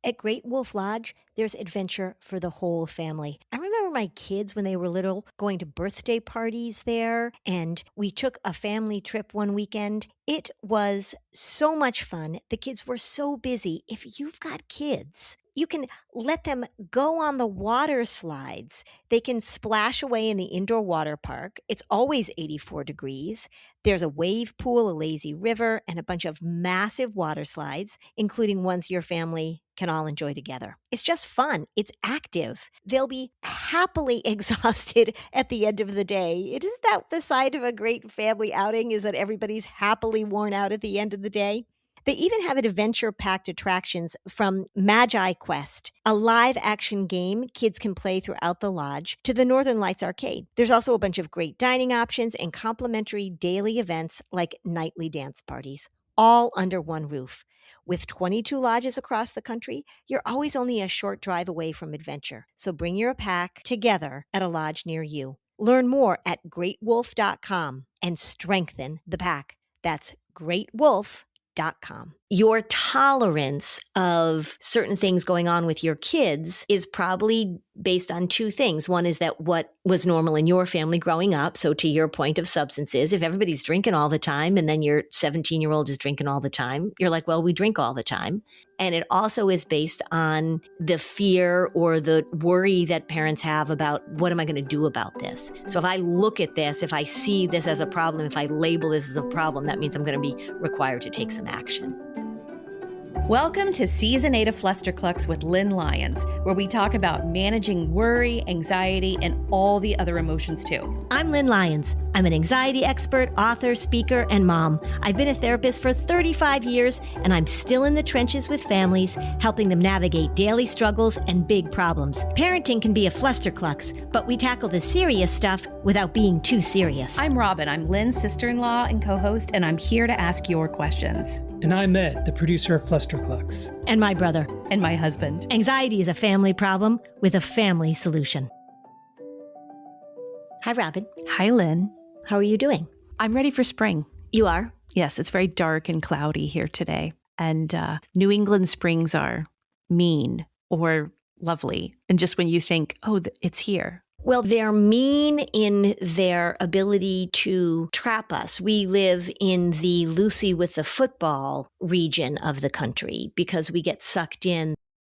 At Great Wolf Lodge, there's adventure for the whole family. I remember my kids when they were little going to birthday parties there, and we took a family trip one weekend. It was so much fun. The kids were so busy. If you've got kids, you can let them go on the water slides. They can splash away in the indoor water park. It's always 84 degrees. There's a wave pool, a lazy river, and a bunch of massive water slides, including ones your family can all enjoy together. It's just fun. It's active. They'll be happily exhausted at the end of the day. Isn't that the sign of a great family outing, is that everybody's happily worn out at the end of the day? They even have adventure-packed attractions from Magi Quest, a live-action game kids can play throughout the lodge, to the Northern Lights Arcade. There's also a bunch of great dining options and complimentary daily events like nightly dance parties, all under one roof. With 22 lodges across the country, you're always only a short drive away from adventure. So bring your pack together at a lodge near you. Learn more at greatwolf.com and strengthen the pack. That's greatwolf.com. Your tolerance of certain things going on with your kids is probably based on two things. One is that what was normal in your family growing up. So to your point of substances, if everybody's drinking all the time and then your 17-year-old is drinking all the time, you're like, well, we drink all the time. And it also is based on the fear or the worry that parents have about, what am I going to do about this? So if I look at this, if I see this as a problem, if I label this as a problem, that means I'm going to be required to take some action. Welcome to Season 8 of Flusterclux with Lynn Lyons, where we talk about managing worry, anxiety, and all the other emotions too. I'm Lynn Lyons. I'm an anxiety expert, author, speaker, and mom. I've been a therapist for 35 years, and I'm still in the trenches with families, helping them navigate daily struggles and big problems. Parenting can be a flusterclux, but we tackle the serious stuff without being too serious. I'm Robin. I'm Lynn's sister-in-law and co-host, and I'm here to ask your questions. And I'm Ed, the producer of Flusterclux. And my brother. And my husband. Anxiety is a family problem with a family solution. Hi, Robin. Hi, Lynn. How are you doing? I'm ready for spring. You are? Yes, it's very dark and cloudy here today. And New England springs are mean or lovely. And just when you think, oh, it's here. Well, they're mean in their ability to trap us. We live in the Lucy with the football region of the country because we get sucked in.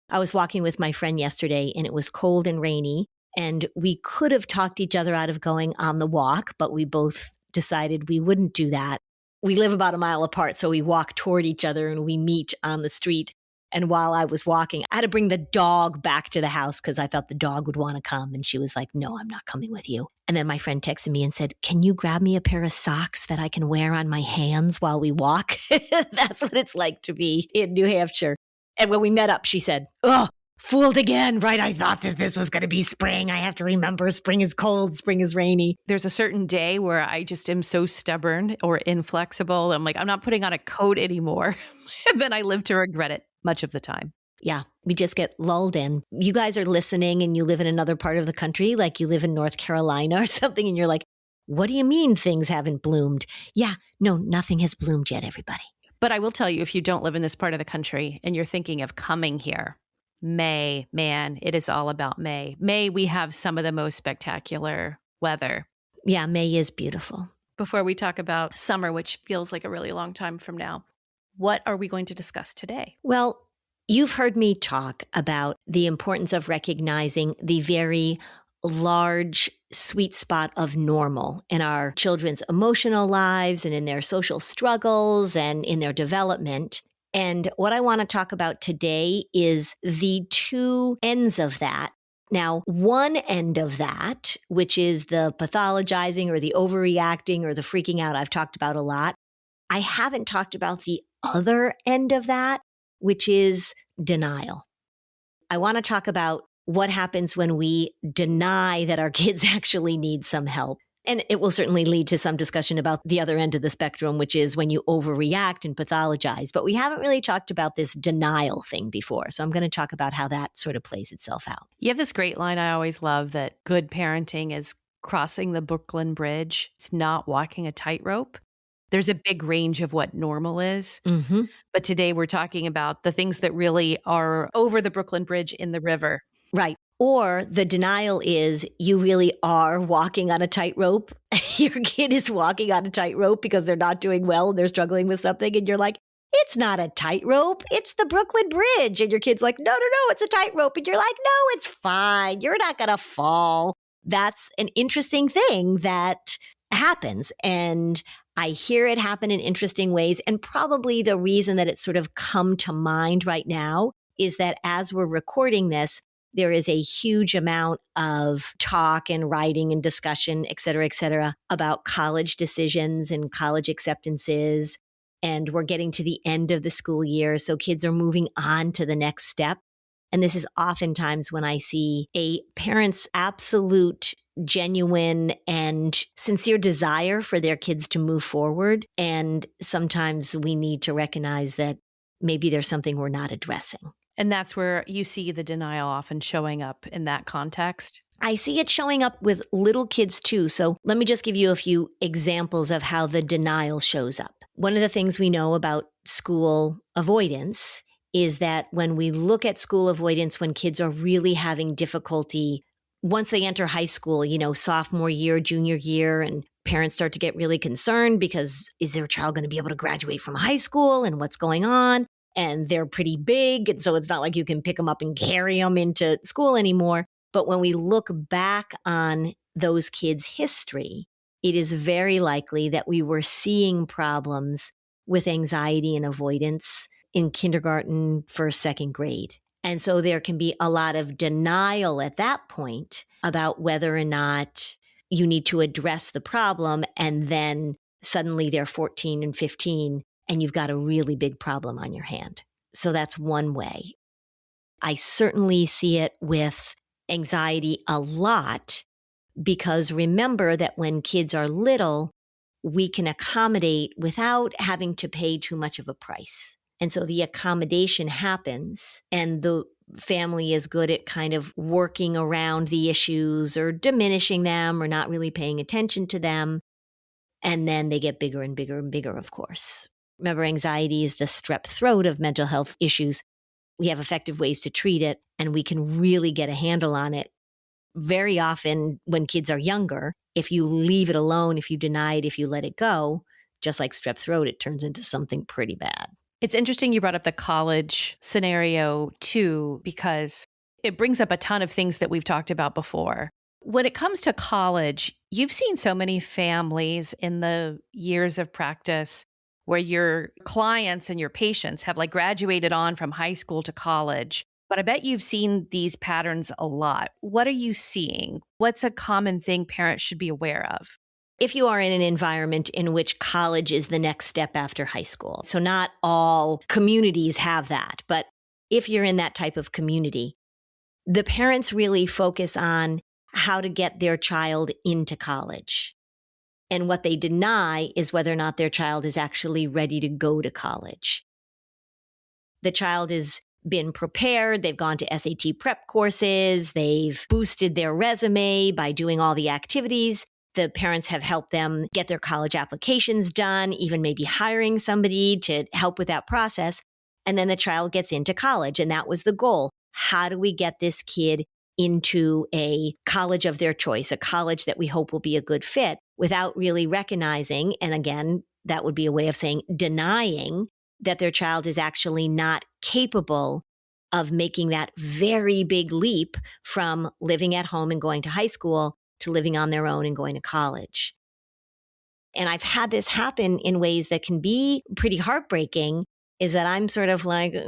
I was walking with my friend yesterday and it was cold and rainy, and we could have talked each other out of going on the walk, but we both decided we wouldn't do that. We live about a mile apart, so we walk toward each other and we meet on the street. And while I was walking, I had to bring the dog back to the house because I thought the dog would want to come. And she was like, no, I'm not coming with you. And then my friend texted me and said, can you grab me a pair of socks that I can wear on my hands while we walk? That's what it's like to be in New Hampshire. And when we met up, she said, oh, fooled again, right? I thought that this was going to be spring. I have to remember spring is cold, spring is rainy. There's a certain day where I just am so stubborn or inflexible. I'm like, I'm not putting on a coat anymore. And then I live to regret it much of the time. Yeah, we just get lulled in. You guys are listening and you live in another part of the country, like you live in North Carolina or something, and you're like, what do you mean things haven't bloomed? Yeah, no, nothing has bloomed yet, everybody. But I will tell you, if you don't live in this part of the country and you're thinking of coming here, May, man, it is all about May. May, we have some of the most spectacular weather. Yeah, May is beautiful. Before we talk about summer, which feels like a really long time from now, what are we going to discuss today? Well, you've heard me talk about the importance of recognizing the very large sweet spot of normal in our children's emotional lives and in their social struggles and in their development. And what I want to talk about today is the two ends of that. Now, one end of that, which is the pathologizing or the overreacting or the freaking out I've talked about a lot, I haven't talked about the other end of that, which is denial. I want to talk about what happens when we deny that our kids actually need some help. And it will certainly lead to some discussion about the other end of the spectrum, which is when you overreact and pathologize. But we haven't really talked about this denial thing before. So I'm going to talk about how that sort of plays itself out. You have this great line I always love, that good parenting is crossing the Brooklyn Bridge. It's not walking a tightrope. There's a big range of what normal is. Mm-hmm. But today we're talking about the things that really are over the Brooklyn Bridge in the river. Right. Or the denial is you really are walking on a tightrope. Your kid is walking on a tightrope because they're not doing well and they're struggling with something. And you're like, it's not a tightrope. It's the Brooklyn Bridge. And your kid's like, no, it's a tightrope. And you're like, no, it's fine. You're not going to fall. That's an interesting thing that happens. And I hear it happen in interesting ways. And probably the reason that it's sort of come to mind right now is that as we're recording this, there is a huge amount of talk and writing and discussion, et cetera, about college decisions and college acceptances. And we're getting to the end of the school year. So kids are moving on to the next step. And this is oftentimes when I see a parent's absolute, genuine, and sincere desire for their kids to move forward. And sometimes we need to recognize that maybe there's something we're not addressing. And that's where you see the denial often showing up in that context. I see it showing up with little kids too. So let me just give you a few examples of how the denial shows up. One of the things we know about school avoidance is that when we look at school avoidance, when kids are really having difficulty, once they enter high school, sophomore year, junior year, and parents start to get really concerned because is their child going to be able to graduate from high school and what's going on? And they're pretty big. And so it's not like you can pick them up and carry them into school anymore. But when we look back on those kids' history, it is very likely that we were seeing problems with anxiety and avoidance in kindergarten, first, second grade. And so there can be a lot of denial at that point about whether or not you need to address the problem. And then suddenly they're 14 and 15 and you've got a really big problem on your hand. So that's one way. I certainly see it with anxiety a lot because remember that when kids are little, we can accommodate without having to pay too much of a price. And so the accommodation happens and the family is good at kind of working around the issues or diminishing them or not really paying attention to them. And then they get bigger and bigger and bigger, of course. Remember, anxiety is the strep throat of mental health issues. We have effective ways to treat it, and we can really get a handle on it. Very often when kids are younger, if you leave it alone, if you deny it, if you let it go, just like strep throat, it turns into something pretty bad. It's interesting you brought up the college scenario too, because it brings up a ton of things that we've talked about before. When it comes to college, you've seen so many families in the years of practice where your clients and your patients have graduated on from high school to college. But I bet you've seen these patterns a lot. What are you seeing? What's a common thing parents should be aware of? If you are in an environment in which college is the next step after high school, so not all communities have that, but if you're in that type of community, the parents really focus on how to get their child into college. And what they deny is whether or not their child is actually ready to go to college. The child has been prepared. They've gone to SAT prep courses. They've boosted their resume by doing all the activities. The parents have helped them get their college applications done, even maybe hiring somebody to help with that process. And then the child gets into college. And that was the goal. How do we get this kid into a college of their choice, a college that we hope will be a good fit, without really recognizing, and again, that would be a way of saying denying that their child is actually not capable of making that very big leap from living at home and going to high school to living on their own and going to college. And I've had this happen in ways that can be pretty heartbreaking, is that I'm sort of like, I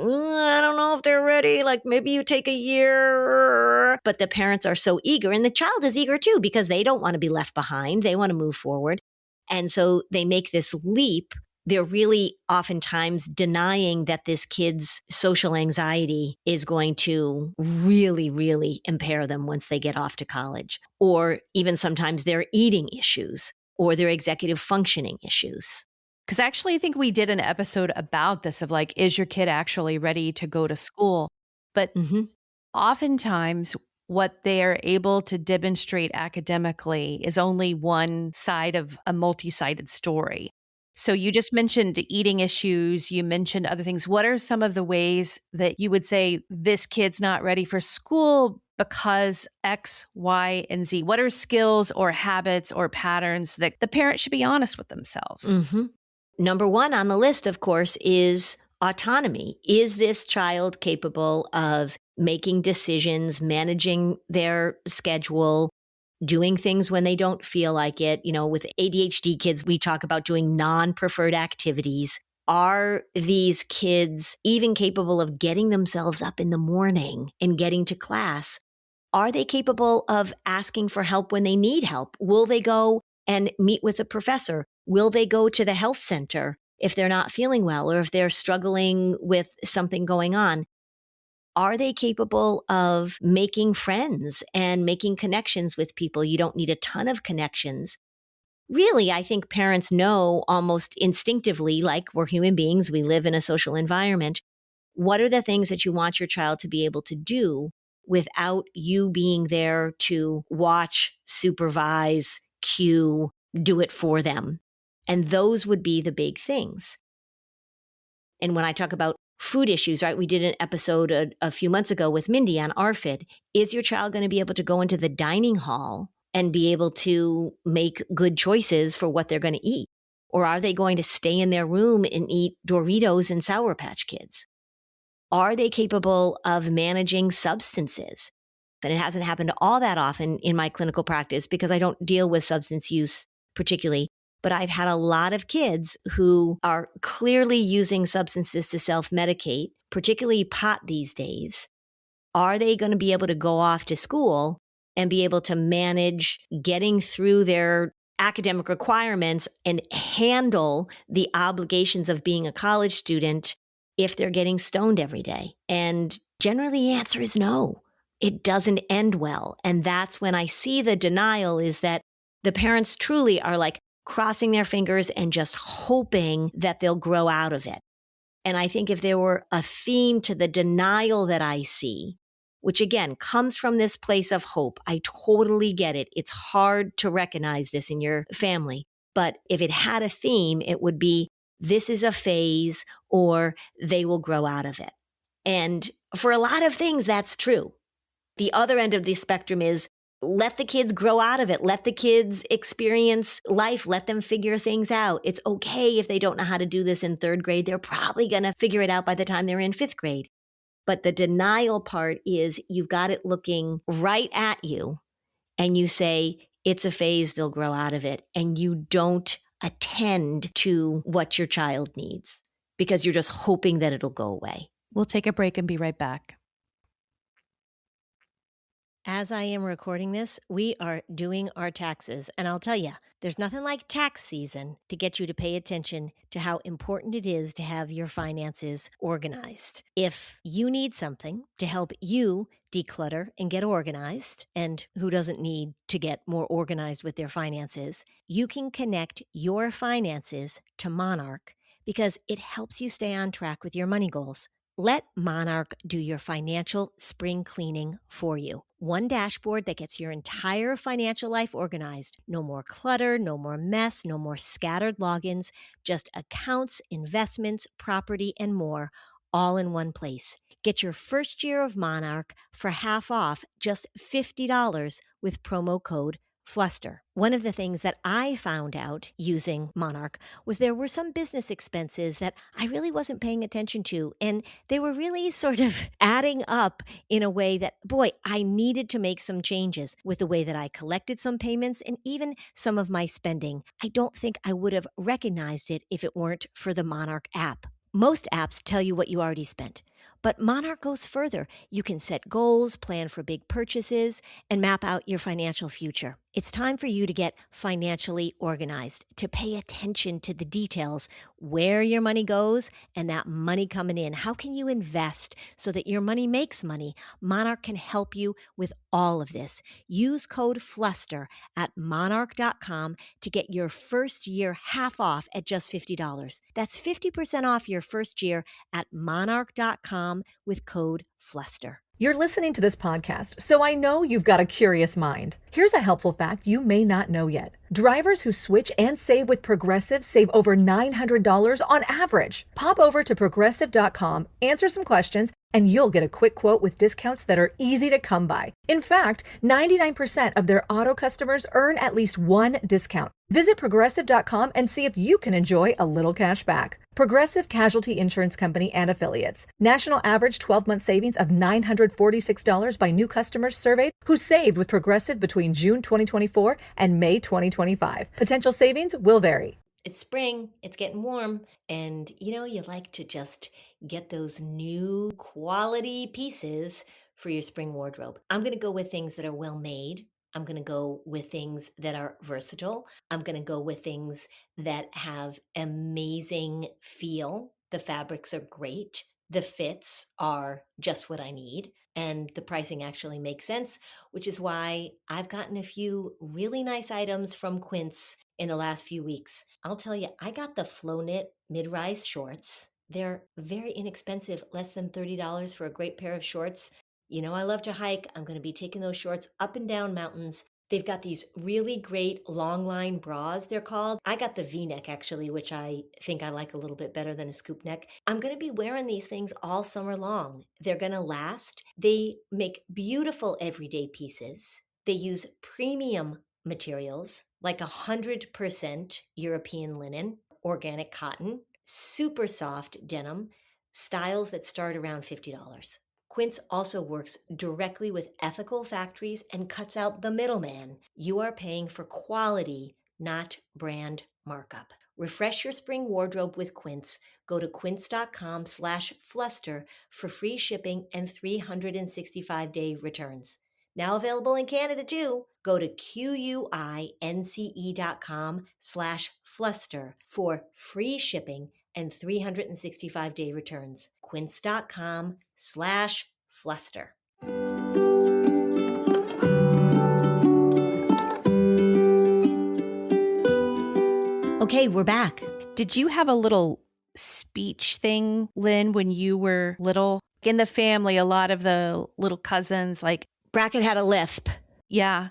don't know if they're ready. Maybe you take a year. But the parents are so eager, and the child is eager too, because they don't want to be left behind. They want to move forward. And so they make this leap. They're really oftentimes denying that this kid's social anxiety is going to really, really impair them once they get off to college, or even sometimes their eating issues or their executive functioning issues. Because actually, I think we did an episode about this of is your kid actually ready to go to school? But oftentimes, what they're able to demonstrate academically is only one side of a multi-sided story. So you just mentioned eating issues, you mentioned other things. What are some of the ways that you would say this kid's not ready for school because X, Y, and Z? What are skills or habits or patterns that the parent should be honest with themselves? Mm-hmm. Number one on the list, of course, is autonomy. Is this child capable of making decisions, managing their schedule, doing things when they don't feel like it? With ADHD kids, we talk about doing non-preferred activities. Are these kids even capable of getting themselves up in the morning and getting to class? Are they capable of asking for help when they need help? Will they go and meet with a professor? Will they go to the health center if they're not feeling well or if they're struggling with something going on? Are they capable of making friends and making connections with people? You don't need a ton of connections. Really, I think parents know almost instinctively, like we're human beings, we live in a social environment. What are the things that you want your child to be able to do without you being there to watch, supervise, cue, do it for them? And those would be the big things. And when I talk about food issues, right, we did an episode a few months ago with Mindy on ARFID. Is your child going to be able to go into the dining hall and be able to make good choices for what they're going to eat? Or are they going to stay in their room and eat Doritos and Sour Patch Kids? Are they capable of managing substances? And it hasn't happened all that often in my clinical practice because I don't deal with substance use particularly, but I've had a lot of kids who are clearly using substances to self-medicate, particularly pot these days. Are they going to be able to go off to school and be able to manage getting through their academic requirements and handle the obligations of being a college student if they're getting stoned every day? And generally the answer is no. It doesn't end well. And that's when I see the denial, is that the parents truly are like crossing their fingers and just hoping that they'll grow out of it. And I think if there were a theme to the denial that I see, which again comes from this place of hope, I totally get it. It's hard to recognize this in your family. But if it had a theme, it would be, this is a phase, or they will grow out of it. And for a lot of things, that's true. The other end of the spectrum is, let the kids grow out of it. Let the kids experience life. Let them figure things out. It's okay if they don't know how to do this in third grade. They're probably going to figure it out by the time they're in fifth grade. But the denial part is, you've got it looking right at you and you say, it's a phase, they'll grow out of it. And you don't attend to what your child needs because you're just hoping that it'll go away. We'll take a break and be right back. As I am recording this, we are doing our taxes. And I'll tell you, there's nothing like tax season to get you to pay attention to how important it is to have your finances organized. If you need something to help you declutter and get organized, and who doesn't need to get more organized with their finances, you can connect your finances to Monarch because it helps you stay on track with your money goals. Let Monarch do your financial spring cleaning for you. One dashboard that gets your entire financial life organized. No more clutter, no more mess, no more scattered logins, just accounts, investments, property, and more, all in one place. Get your first year of Monarch for half off, just $50 with promo code Fluster. One of the things that I found out using Monarch was there were some business expenses that I really wasn't paying attention to, and they were really sort of adding up in a way that, boy, I needed to make some changes with the way that I collected some payments and even some of my spending. I don't think I would have recognized it if it weren't for the Monarch app. Most apps tell you what you already spent, but Monarch goes further. You can set goals, plan for big purchases, and map out your financial future. It's time for you to get financially organized, to pay attention to the details, where your money goes and that money coming in. How can you invest so that your money makes money? Monarch can help you with all of this. Use code Fluster at monarch.com to get your first year half off at just $50. That's 50% off your first year at monarch.com with code Fluster. You're listening to this podcast, so I know you've got a curious mind. Here's a helpful fact you may not know yet. Drivers who switch and save with Progressive save over $900 on average. Pop over to Progressive.com, answer some questions, and you'll get a quick quote with discounts that are easy to come by. In fact, 99% of their auto customers earn at least one discount. Visit Progressive.com and see if you can enjoy a little cash back. Progressive Casualty Insurance Company and Affiliates. National average 12-month savings of $946 by new customers surveyed who saved with Progressive between June 2024 and May 2025. Potential savings will vary. It's spring, it's getting warm, and you like to just get those new quality pieces for your spring wardrobe. I'm going to go with things that are well made. I'm going to go with things that are versatile. I'm going to go with things that have amazing feel. The fabrics are great. The fits are just what I need. And the pricing actually makes sense, which is why I've gotten a few really nice items from Quince in the last few weeks. I'll tell you, I got the Flow Knit mid-rise shorts. They're very inexpensive, less than $30 for a great pair of shorts. I love to hike. I'm going to be taking those shorts up and down mountains. They've got these really great long line bras, they're called. I got the V-neck actually, which I think I like a little bit better than a scoop neck. I'm going to be wearing these things all summer long. They're going to last. They make beautiful everyday pieces. They use premium materials like 100% European linen, organic cotton, super soft denim, styles that start around $50. Quince also works directly with ethical factories and cuts out the middleman. You are paying for quality, not brand markup. Refresh your spring wardrobe with Quince. Go to quince.com/fluster for free shipping and 365-day returns. Now available in Canada too. Go to quince.com/fluster for free shipping and 365-day returns. Quince.com/fluster. Okay, we're back. Did you have a little speech thing, Lynn, when you were little? In the family, a lot of the little cousins, Brackett had a lisp. yeah,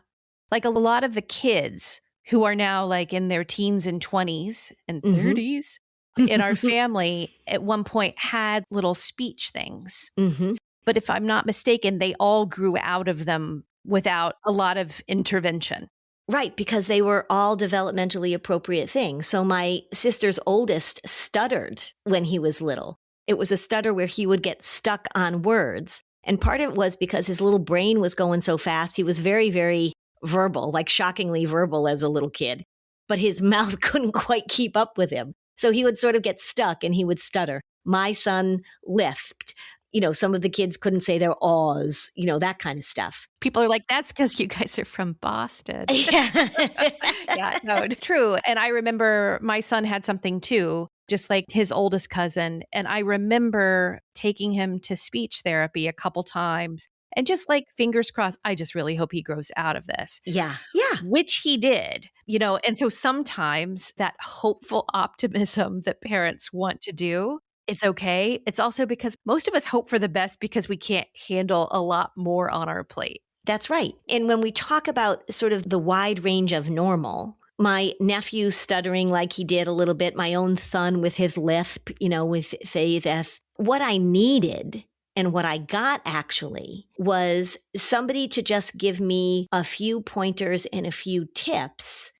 a lot of the kids who are now in their teens and 20s and 30s in our family at one point had little speech things. Mm-hmm. But if I'm not mistaken, they all grew out of them without a lot of intervention. Right, because they were all developmentally appropriate things. So my sister's oldest stuttered when he was little. It was a stutter where he would get stuck on words. And part of it was because his little brain was going so fast. He was very, very verbal, shockingly verbal as a little kid. But his mouth couldn't quite keep up with him. So he would sort of get stuck and he would stutter. My son lisped. Some of the kids couldn't say their awes, that kind of stuff. People are like, that's because you guys are from Boston. Yeah. Yeah, no, it's true. And I remember my son had something too, just like his oldest cousin. And I remember taking him to speech therapy a couple times and just fingers crossed, I just really hope he grows out of this. Yeah. Yeah. Which he did, and so sometimes that hopeful optimism that parents want to do, it's okay. It's also because most of us hope for the best because we can't handle a lot more on our plate. That's right. And when we talk about sort of the wide range of normal, my nephew stuttering like he did a little bit, my own son with his lisp, with say this, what I needed and what I got actually was somebody to just give me a few pointers and a few tips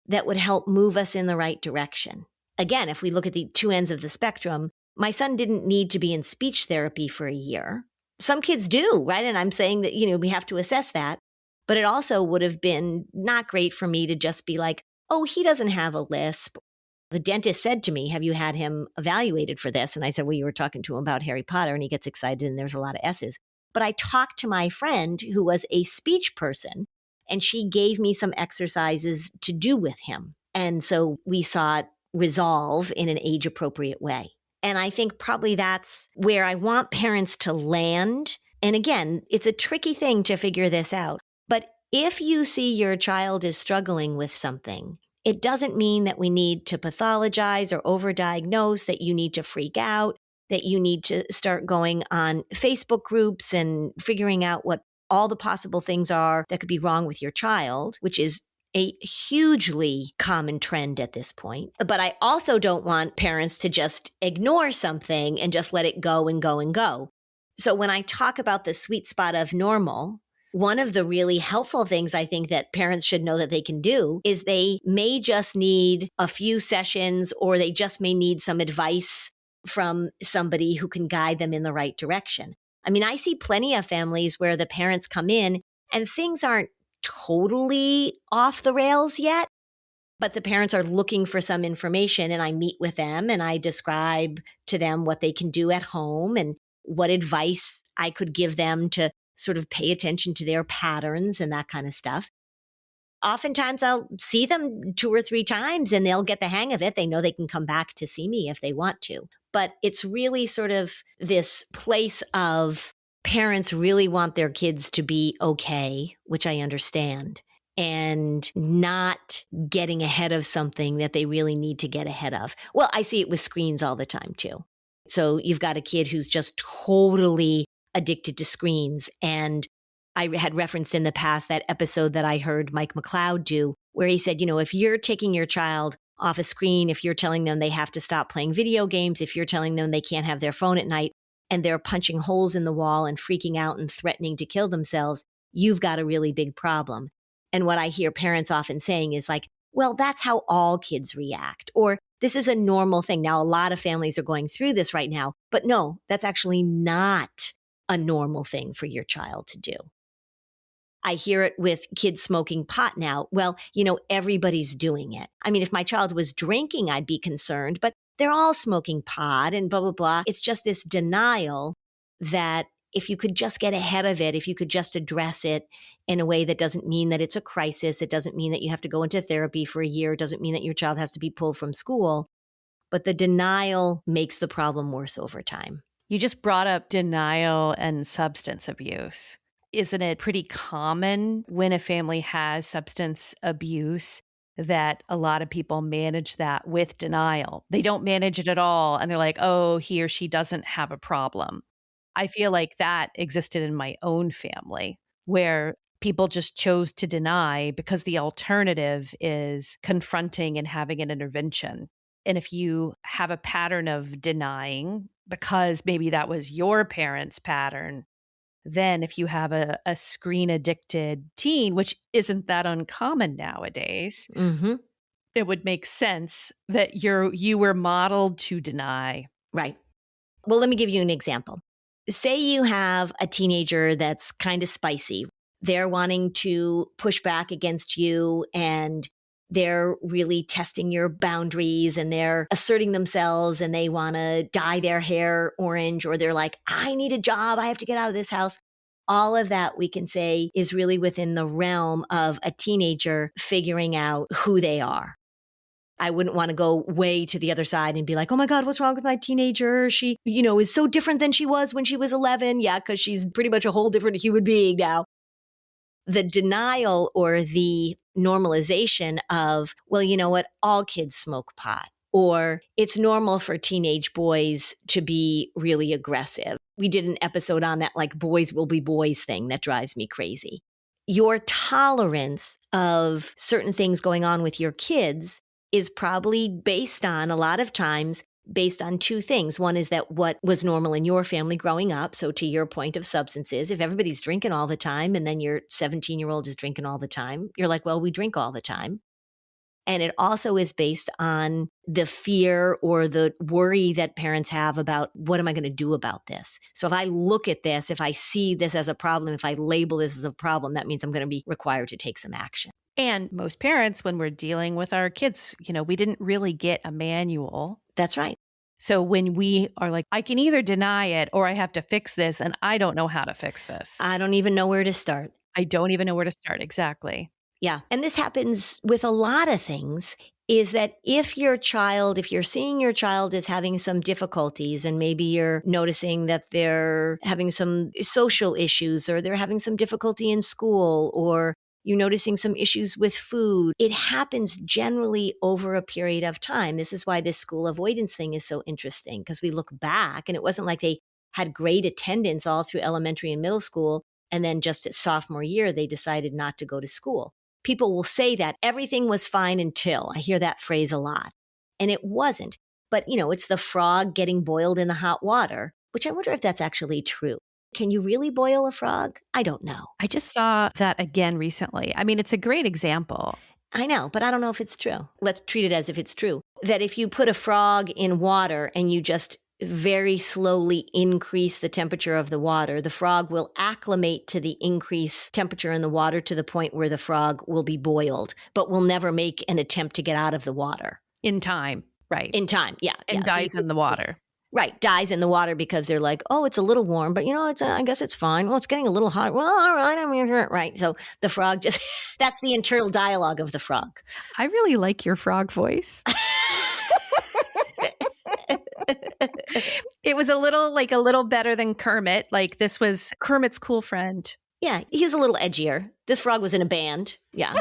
that would help move us in the right direction. Again, if we look at the two ends of the spectrum, my son didn't need to be in speech therapy for a year. Some kids do, right? And I'm saying that, we have to assess that. But it also would have been not great for me to just be like, oh, he doesn't have a lisp. The dentist said to me, have you had him evaluated for this? And I said, well, you were talking to him about Harry Potter, and he gets excited and there's a lot of S's. But I talked to my friend who was a speech person, and she gave me some exercises to do with him. And so we saw it resolve in an age-appropriate way. And I think probably that's where I want parents to land. And again, it's a tricky thing to figure this out. But if you see your child is struggling with something, it doesn't mean that we need to pathologize or overdiagnose, that you need to freak out. that you need to start going on Facebook groups and figuring out what all the possible things are that could be wrong with your child, which is a hugely common trend at this point. But I also don't want parents to just ignore something and just let it go and go and go. So when I talk about the sweet spot of normal, one of the really helpful things I think that parents should know that they can do is they may just need a few sessions, or they just may need some advice from somebody who can guide them in the right direction. I mean, I see plenty of families where the parents come in and things aren't totally off the rails yet, but the parents are looking for some information, and I meet with them and I describe to them what they can do at home and what advice I could give them to sort of pay attention to their patterns and that kind of stuff. Oftentimes I'll see them 2 or 3 times and they'll get the hang of it. They know they can come back to see me if they want to. But it's really sort of this place of parents really want their kids to be okay, which I understand, and not getting ahead of something that they really need to get ahead of. Well, I see it with screens all the time too. So you've got a kid who's just totally addicted to screens. And I had referenced in the past that episode that I heard Mike McLeod do, where he said, if you're taking your child off a screen, if you're telling them they have to stop playing video games, if you're telling them they can't have their phone at night, and they're punching holes in the wall and freaking out and threatening to kill themselves, you've got a really big problem. And what I hear parents often saying is like, well, that's how all kids react, or this is a normal thing. Now, a lot of families are going through this right now, but no, that's actually not a normal thing for your child to do. I hear it with kids smoking pot now. Well, everybody's doing it. I mean, if my child was drinking, I'd be concerned, but they're all smoking pot and blah, blah, blah. It's just this denial that if you could just get ahead of it, if you could just address it in a way that doesn't mean that it's a crisis, it doesn't mean that you have to go into therapy for a year, it doesn't mean that your child has to be pulled from school, but the denial makes the problem worse over time. You just brought up denial and substance abuse. Isn't it pretty common when a family has substance abuse that a lot of people manage that with denial? They don't manage it at all. And they're like, oh, he or she doesn't have a problem. I feel like that existed in my own family, where people just chose to deny because the alternative is confronting and having an intervention. And if you have a pattern of denying because maybe that was your parents' pattern, then if you have a screen addicted teen, which isn't that uncommon nowadays, it would make sense that you were modeled to deny. Right. Well, let me give you an example. Say you have a teenager that's kind of spicy. They're wanting to push back against you, and they're really testing your boundaries, and they're asserting themselves, and they want to dye their hair orange, or they're like, I need a job. I have to get out of this house. All of that we can say is really within the realm of a teenager figuring out who they are. I wouldn't want to go way to the other side and be like, oh my God, what's wrong with my teenager? She, is so different than she was when she was 11. Yeah, because she's pretty much a whole different human being now. The denial or the normalization of, well, you know what? All kids smoke pot. Or it's normal for teenage boys to be really aggressive. We did an episode on that, like boys will be boys thing that drives me crazy. Your tolerance of certain things going on with your kids is probably based on, a lot of times, based on 2 things. One is that what was normal in your family growing up. So to your point of substances, if everybody's drinking all the time and then your 17-year-old is drinking all the time, you're like, well, we drink all the time. And it also is based on the fear or the worry that parents have about, what am I going to do about this? So if I look at this, if I see this as a problem, if I label this as a problem, that means I'm going to be required to take some action. And most parents, when we're dealing with our kids, we didn't really get a manual. That's right. So when we are like, I can either deny it or I have to fix this, and I don't know how to fix this. I don't even know where to start. I don't even know where to start. Exactly. Yeah. And this happens with a lot of things, is that if you're seeing your child is having some difficulties, and maybe you're noticing that they're having some social issues, or they're having some difficulty in school, or you're noticing some issues with food. It happens generally over a period of time. This is why this school avoidance thing is so interesting, because we look back and it wasn't like they had great attendance all through elementary and middle school, and then just at sophomore year, they decided not to go to school. People will say that everything was fine until. I hear that phrase a lot. And it wasn't. But, it's the frog getting boiled in the hot water, which I wonder if that's actually true. Can you really boil a frog? I don't know. I just saw that again recently. I mean, it's a great example. I know, but I don't know if it's true. Let's treat it as if it's true. That if you put a frog in water and you just very slowly increase the temperature of the water, the frog will acclimate to the increased temperature in the water to the point where the frog will be boiled, but will never make an attempt to get out of the water. In time, right. In time, yeah. And dies in the water. Right, dies in the water because they're like, oh, it's a little warm, but I guess it's fine. Well, it's getting a little hot. Well, all right, I'm here. Right. So the frog just, that's the internal dialogue of the frog. I really like your frog voice. It was a little better than Kermit. Like this was Kermit's cool friend. Yeah, he's a little edgier. This frog was in a band. Yeah.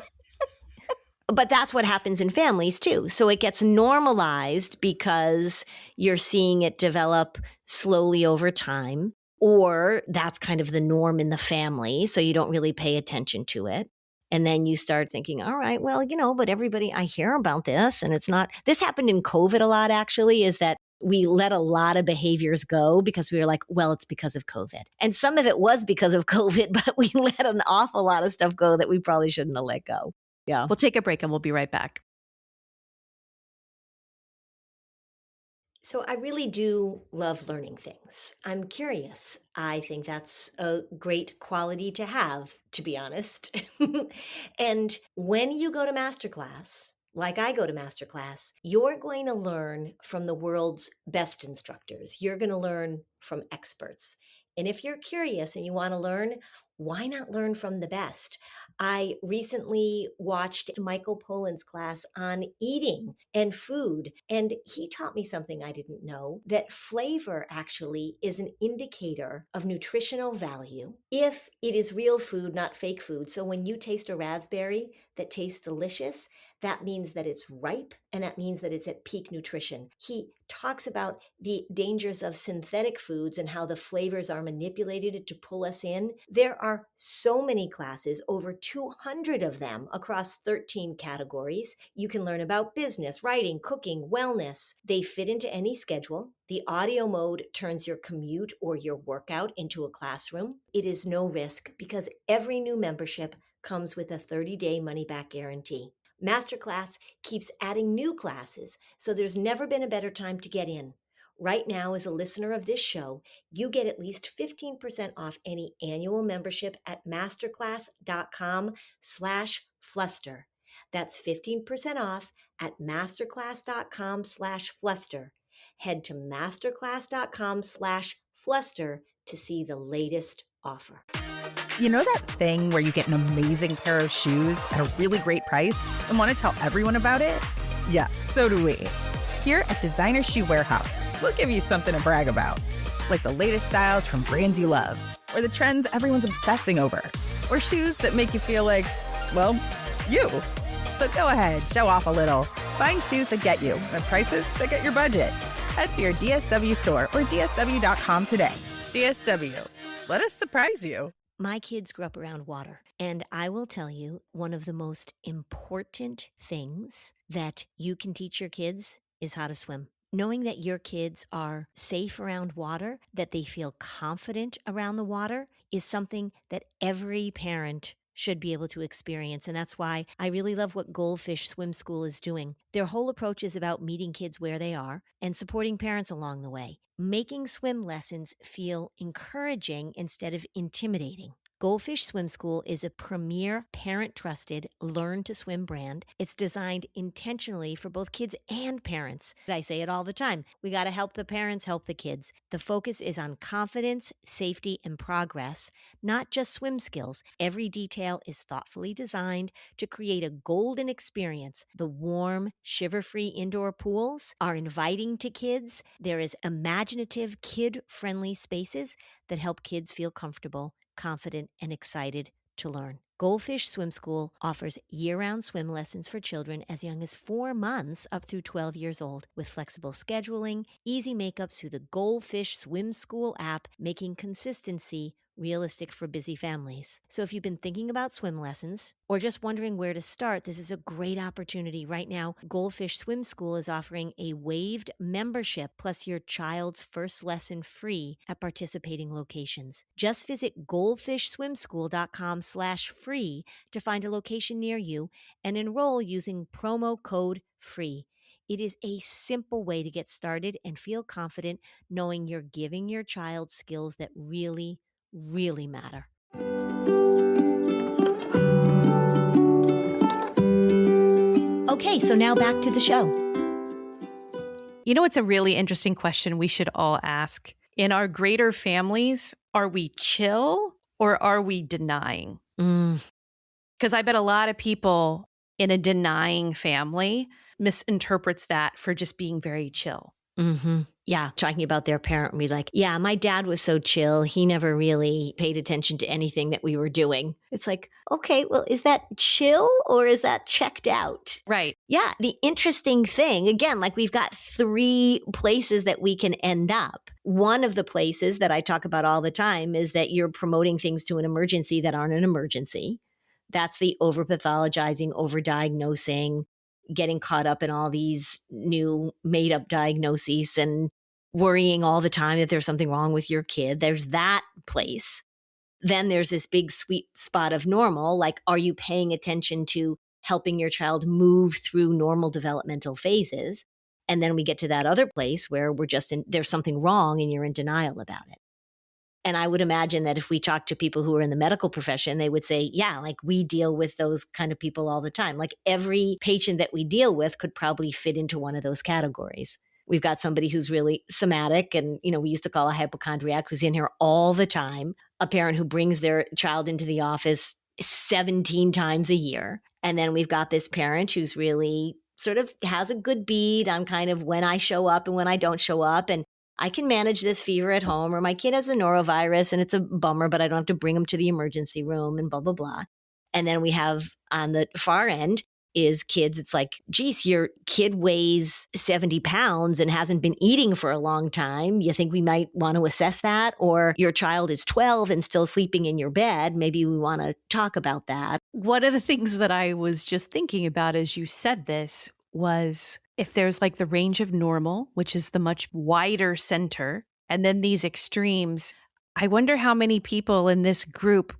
But that's what happens in families too. So it gets normalized because you're seeing it develop slowly over time, or that's kind of the norm in the family. So you don't really pay attention to it. And then you start thinking, all right, well, but everybody, I hear about this and it's not, this happened in COVID a lot actually, is that we let a lot of behaviors go because we were like, well, it's because of COVID. And some of it was because of COVID, but we let an awful lot of stuff go that we probably shouldn't have let go. Yeah. We'll take a break and we'll be right back. So I really do love learning things. I'm curious. I think that's a great quality to have, to be honest. And when you go to masterclass, like I go to masterclass, you're going to learn from the world's best instructors. You're going to learn from experts. And if you're curious and you want to learn, why not learn from the best? I recently watched Michael Pollan's class on eating and food, and he taught me something I didn't know, that flavor actually is an indicator of nutritional value if it is real food, not fake food. So when you taste a raspberry that tastes delicious, that means that it's ripe, and that means that it's at peak nutrition. He talks about the dangers of synthetic foods and how the flavors are manipulated to pull us in. There are so many classes, over 200 of them across 13 categories. You can learn about business, writing, cooking, wellness. They fit into any schedule. The audio mode turns your commute or your workout into a classroom. It is no risk because every new membership comes with a 30-day money-back guarantee. Masterclass keeps adding new classes, so there's never been a better time to get in. Right now, as a listener of this show, you get at least 15% off any annual membership at masterclass.com/fluster. That's 15% off at masterclass.com/fluster. Head to masterclass.com/fluster to see the latest offer. You know that thing where you get an amazing pair of shoes at a really great price and want to tell everyone about it? Yeah, so do we. Here at Designer Shoe Warehouse, we'll give you something to brag about, like the latest styles from brands you love, or the trends everyone's obsessing over, or shoes that make you feel like, well, you. So go ahead, show off a little. Find shoes that get you at prices that get your budget. Head to your DSW store or DSW.com today. DSW, let us surprise you. My kids grew up around water, and I will tell you, one of the most important things that you can teach your kids is how to swim. Knowing that your kids are safe around water, that they feel confident around the water, is something that every parent should be able to experience. And that's why I really love what Goldfish Swim School is doing. Their whole approach is about meeting kids where they are and supporting parents along the way, making swim lessons feel encouraging instead of intimidating. Goldfish Swim School is a premier, parent-trusted, learn-to-swim brand. It's designed intentionally for both kids and parents. I say it all the time. We got to help the parents help the kids. The focus is on confidence, safety, and progress, not just swim skills. Every detail is thoughtfully designed to create a golden experience. The warm, shiver-free indoor pools are inviting to kids. There is imaginative, kid-friendly spaces that help kids feel comfortable, confident, and excited to learn. Goldfish Swim School offers year-round swim lessons for children as young as 4 months up through 12 years old, with flexible scheduling, easy makeups through the Goldfish Swim School app, making consistency realistic for busy families. So if you've been thinking about swim lessons or just wondering where to start, this is a great opportunity. Right now, Goldfish Swim School is offering a waived membership plus your child's first lesson free at participating locations. Just visit goldfishswimschool.com/free to find a location near you and enroll using promo code FREE. It is a simple way to get started and feel confident knowing you're giving your child skills that really matter. Okay, so now back to the show. You know, it's a really interesting question we should all ask. In our greater families, are we chill or are we denying? Because I bet a lot of people in a denying family misinterprets that for just being very chill. Mm-hmm. Yeah, talking about their parent and be like, yeah, my dad was so chill. He never really paid attention to anything that we were doing. It's like, okay, well, is that chill or is that checked out? Right. Yeah, the interesting thing, again, like we've got 3 places that we can end up. One of the places that I talk about all the time is that you're promoting things to an emergency that aren't an emergency. That's the over-pathologizing, over-diagnosing, getting caught up in all these new made-up diagnoses and worrying all the time that there's something wrong with your kid. There's that place. Then there's this big sweet spot of normal, like, are you paying attention to helping your child move through normal developmental phases? And then we get to that other place where there's something wrong and you're in denial about it. And I would imagine that if we talk to people who are in the medical profession, they would say, yeah, like we deal with those kind of people all the time. Like every patient that we deal with could probably fit into one of those categories. We've got somebody who's really somatic and, we used to call a hypochondriac who's in here all the time, a parent who brings their child into the office 17 times a year. And then we've got this parent who's really sort of has a good bead on kind of when I show up and when I don't show up. And I can manage this fever at home, or my kid has the norovirus and it's a bummer, but I don't have to bring him to the emergency room and blah, blah, blah. And then we have on the far end is kids. It's like, geez, your kid weighs 70 pounds and hasn't been eating for a long time. You think we might want to assess that? Or your child is 12 and still sleeping in your bed. Maybe we want to talk about that. One of the things that I was just thinking about as you said this was if there's like the range of normal, which is the much wider center, and then these extremes, I wonder how many people in this group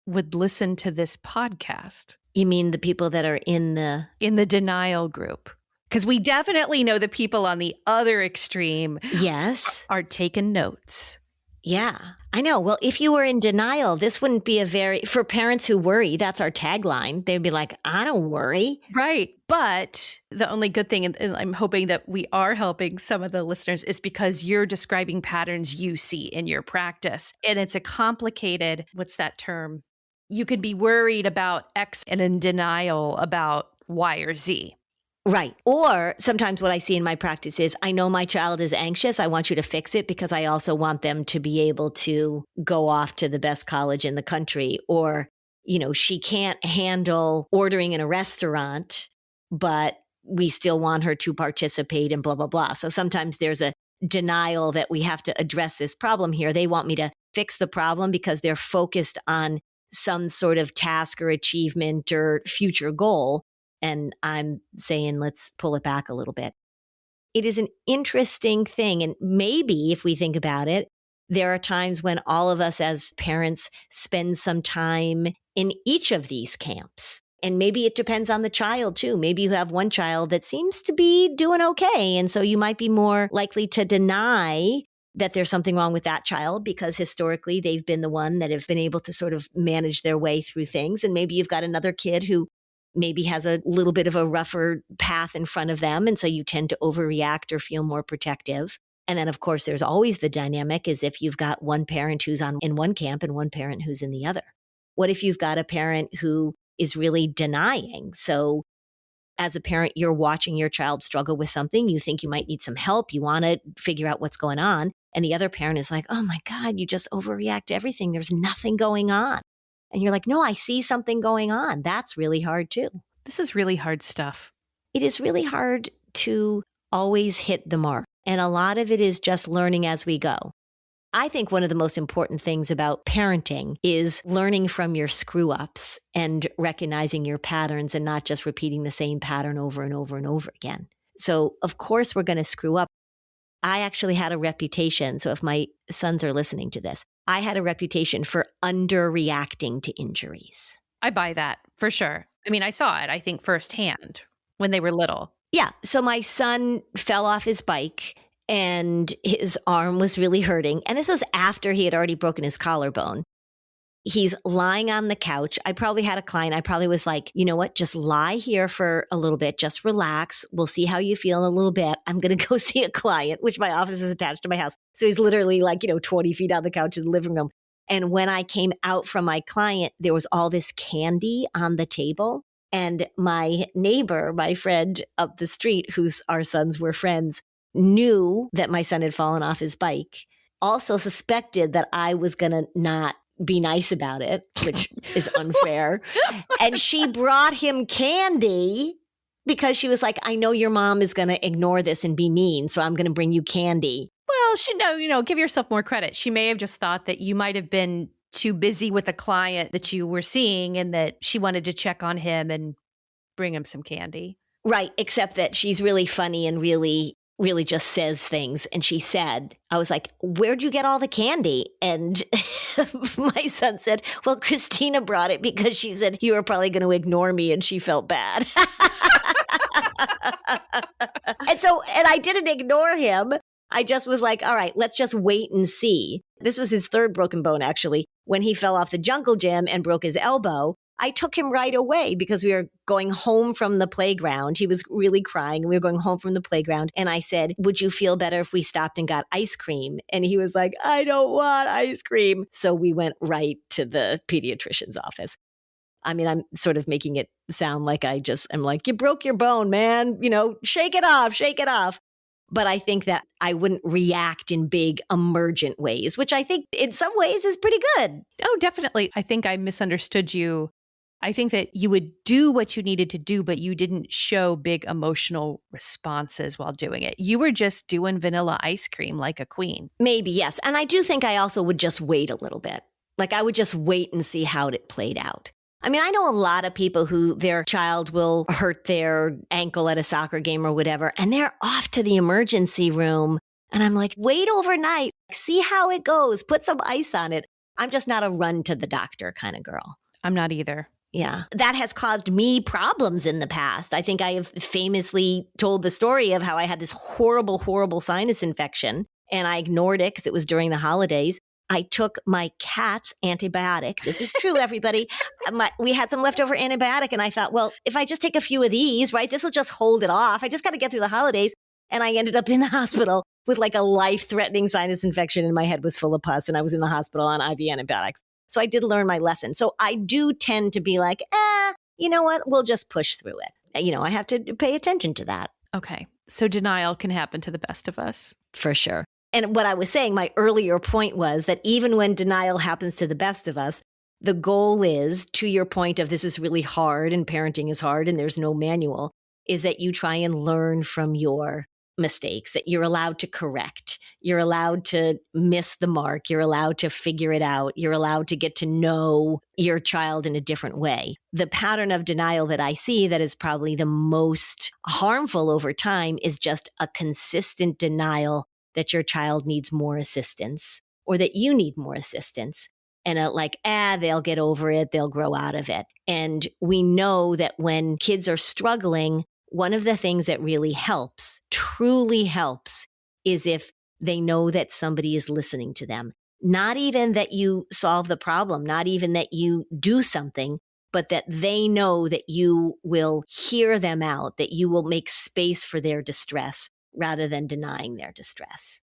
would listen to this podcast. You mean the people that are in the denial group? Because we definitely know the people on the other extreme yes are taking notes. Yeah, I know. Well, if you were in denial, this wouldn't be for parents who worry, that's our tagline. They'd be like, I don't worry. Right. But the only good thing, and I'm hoping that we are helping some of the listeners, is because you're describing patterns you see in your practice. And it's a complicated, what's that term? You could be worried about X and in denial about Y or Z. Right. Or sometimes what I see in my practice is, I know my child is anxious. I want you to fix it because I also want them to be able to go off to the best college in the country. Or, she can't handle ordering in a restaurant, but we still want her to participate in blah, blah, blah. So sometimes there's a denial that we have to address this problem here. They want me to fix the problem because they're focused on some sort of task or achievement or future goal. And I'm saying, let's pull it back a little bit. It is an interesting thing. And maybe if we think about it, there are times when all of us as parents spend some time in each of these camps. And maybe it depends on the child too. Maybe you have one child that seems to be doing okay. And so you might be more likely to deny that there's something wrong with that child because historically they've been the one that have been able to sort of manage their way through things. And maybe you've got another kid who maybe has a little bit of a rougher path in front of them. And so you tend to overreact or feel more protective. And then, of course, there's always the dynamic is if you've got one parent who's in one camp and one parent who's in the other. What if you've got a parent who is really denying? So as a parent, you're watching your child struggle with something. You think you might need some help. You want to figure out what's going on. And the other parent is like, oh my God, you just overreact to everything. There's nothing going on. And you're like, no, I see something going on. That's really hard too. This is really hard stuff. It is really hard to always hit the mark. And a lot of it is just learning as we go. I think one of the most important things about parenting is learning from your screw ups and recognizing your patterns and not just repeating the same pattern over and over and over again. So of course we're going to screw up. I actually had a reputation. So if my sons are listening to this, I had a reputation for underreacting to injuries. I buy that for sure. I mean, I saw it, I think, firsthand when they were little. Yeah. So my son fell off his bike and his arm was really hurting. And this was after he had already broken his collarbone. He's lying on the couch. I probably had a client. I probably was like, you know what? Just lie here for a little bit. Just relax. We'll see how you feel in a little bit. I'm going to go see a client, which my office is attached to my house. So he's literally like, 20 feet on the couch in the living room. And when I came out from my client, there was all this candy on the table. And my neighbor, my friend up the street, our sons were friends, knew that my son had fallen off his bike, also suspected that I was going to not be nice about it, which is unfair. And she brought him candy because she was like, I know your mom is going to ignore this and be mean, so I'm going to bring you candy. Well, give yourself more credit. She may have just thought that you might have been too busy with a client that you were seeing and that she wanted to check on him and bring him some candy. Right, except that she's really funny and really just says things. And she said, I was like, where'd you get all the candy? And my son said, well, Christina brought it because she said you were probably going to ignore me and she felt bad. And I didn't ignore him. I just was like, all right, let's just wait and see. This was his third broken bone, actually. When he fell off the jungle gym and broke his elbow, I took him right away because we were going home from the playground. He was really crying. We were going home from the playground. And I said, would you feel better if we stopped and got ice cream? And he was like, I don't want ice cream. So we went right to the pediatrician's office. I mean, I'm sort of making it sound like I'm like, you broke your bone, man. Shake it off, shake it off. But I think that I wouldn't react in big emergent ways, which I think in some ways is pretty good. Oh, definitely. I think I misunderstood you. I think that you would do what you needed to do, but you didn't show big emotional responses while doing it. You were just doing vanilla ice cream like a queen. Maybe, yes. And I do think I also would just wait a little bit. Like I would just wait and see how it played out. I mean, I know a lot of people who their child will hurt their ankle at a soccer game or whatever, and they're off to the emergency room. And I'm like, wait overnight, see how it goes, put some ice on it. I'm just not a run to the doctor kind of girl. I'm not either. Yeah, that has caused me problems in the past. I think I have famously told the story of how I had this horrible, horrible sinus infection, and I ignored it because it was during the holidays. I took my cat's antibiotic. This is true, everybody. We had some leftover antibiotic, and I thought, well, if I just take a few of these, right, this will just hold it off. I just got to get through the holidays. And I ended up in the hospital with like a life-threatening sinus infection, and my head was full of pus, and I was in the hospital on IV antibiotics. So I did learn my lesson. So I do tend to be like, you know what? We'll just push through it. I have to pay attention to that. Okay. So denial can happen to the best of us. For sure. And what I was saying, my earlier point was that even when denial happens to the best of us, the goal is, to your point of this is really hard and parenting is hard and there's no manual, is that you try and learn from your mistakes, that you're allowed to correct. You're allowed to miss the mark. You're allowed to figure it out. You're allowed to get to know your child in a different way. The pattern of denial that I see that is probably the most harmful over time is just a consistent denial that your child needs more assistance or that you need more assistance. And they'll get over it. They'll grow out of it. And we know that when kids are struggling, one of the things that really helps, truly helps, is if they know that somebody is listening to them. Not even that you solve the problem, not even that you do something, but that they know that you will hear them out, that you will make space for their distress rather than denying their distress.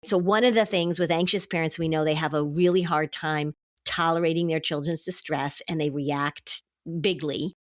So one of the things with anxious parents, we know they have a really hard time tolerating their children's distress and they react bigly.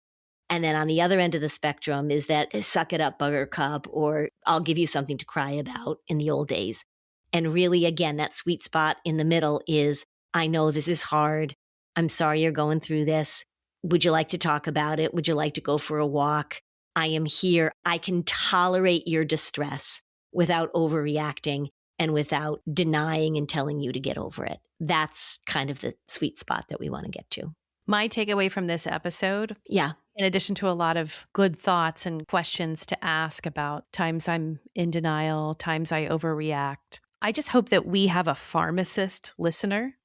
And then on the other end of the spectrum is that suck it up, buttercup, or I'll give you something to cry about in the old days. And really, again, that sweet spot in the middle is, I know this is hard. I'm sorry you're going through this. Would you like to talk about it? Would you like to go for a walk? I am here. I can tolerate your distress without overreacting and without denying and telling you to get over it. That's kind of the sweet spot that we want to get to. My takeaway from this episode, Yeah. in addition to a lot of good thoughts and questions to ask about times I'm in denial, times I overreact, I just hope that we have a pharmacist listener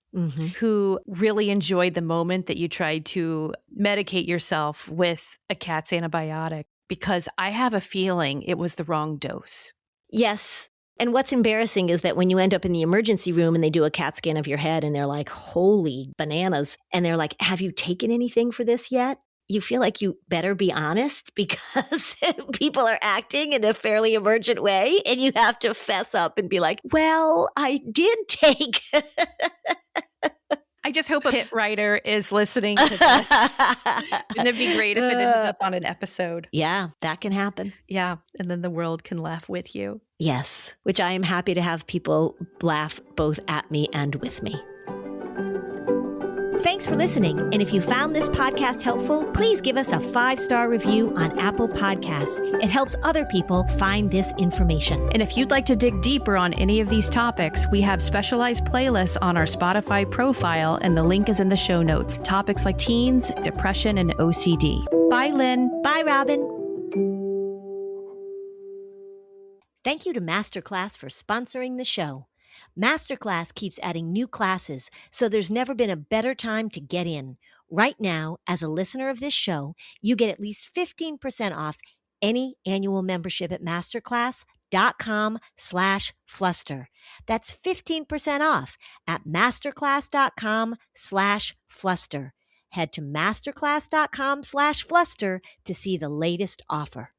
who really enjoyed the moment that you tried to medicate yourself with a cat's antibiotic, because I have a feeling it was the wrong dose. Yes. And what's embarrassing is that when you end up in the emergency room and they do a CAT scan of your head and they're like, holy bananas. And they're like, have you taken anything for this yet? You feel like you better be honest because people are acting in a fairly emergent way and you have to fess up and be like, well, I did take. I just hope a hit writer is listening to this. Wouldn't it be great if it ended up on an episode? Yeah, that can happen. Yeah, and then the world can laugh with you. Yes, which I am happy to have people laugh both at me and with me. Thanks for listening. And if you found this podcast helpful, please give us a 5-star review on Apple Podcasts. It helps other people find this information. And if you'd like to dig deeper on any of these topics, we have specialized playlists on our Spotify profile, and the link is in the show notes. Topics like teens, depression, and OCD. Bye, Lynn. Bye, Robin. Thank you to Masterclass for sponsoring the show. Masterclass keeps adding new classes, so there's never been a better time to get in. Right now, as a listener of this show, you get at least 15% off any annual membership at masterclass.com/fluster. That's 15% off at masterclass.com/fluster. Head to masterclass.com/fluster to see the latest offer.